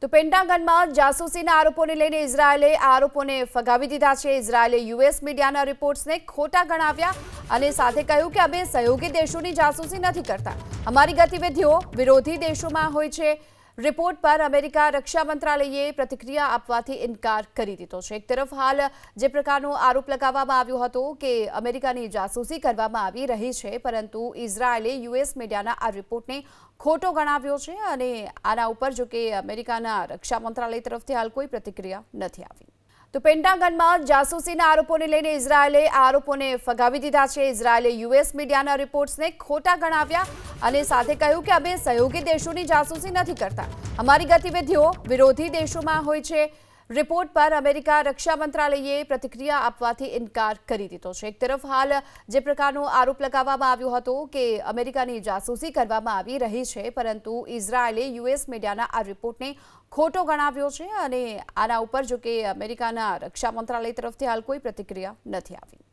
તો પેન્ટાગનમાં જાસૂસીના આરોપોને લઈને ઇઝરાયેલે આરોપોને ફગાવી દીધા છે। ઇઝરાયેલે યુએસ મીડિયાના રિપોર્ટ્સને ખોટા ગણાવ્યા અને સાથે કહ્યું કે અમે સહયોગી દેશોની જાસૂસી નથી કરતા, અમારી ગતિવિધિઓ વિરોધી દેશોમાં હોય છે। રિપોર્ટ પર અમેરિકા રક્ષા મંત્રાલયે પ્રતિક્રિયા આપવાથી ઇનકાર કરી દીધો છે। એક તરફ હાલ જે પ્રકારનો આરોપ લગાવવામાં આવ્યો હતો કે અમેરિકાની જાસૂસી કરવામાં આવી રહી છે, પરંતુ ઇઝરાયેલે યુએસ મીડિયાના આ રિપોર્ટને ખોટો ગણાવ્યો છે અને આના ઉપર જો કે અમેરિકાના રક્ષા મંત્રાલય તરફથી હાલ કોઈ પ્રતિક્રિયા નથી આવી। તો પેન્ટાગનમાં જાસૂસીના આરોપોને લઈને ઇઝરાયેલે આરોપોને ફગાવી દીધા છે। ઇઝરાયેલે યુએસ મીડિયાના રિપોર્ટ્સને ખોટા ગણાવ્યા અને સાથે કહ્યું કે અમે સહયોગી દેશોની જાસૂસી નથી કરતા, અમારી ગતિવિધિઓ વિરોધી દેશોમાં હોય છે। રિપોર્ટ પર અમેરિકા રક્ષા મંત્રાલયે પ્રતિક્રિયા આપવાથી ઇનકાર કરી દીધો છે। એક તરફ હાલ જે પ્રકારનો આરોપ લગાવવામાં આવ્યો હતો કે અમેરિકાની જાસૂસી કરવામાં આવી રહી છે, પરંતુ ઇઝરાયેલે યુએસ મીડિયાના આ રિપોર્ટને ખોટો ગણાવ્યો છે અને આના ઉપર જો કે અમેરિકાના રક્ષા મંત્રાલય તરફથી હાલ કોઈ પ્રતિક્રિયા નથી આવી।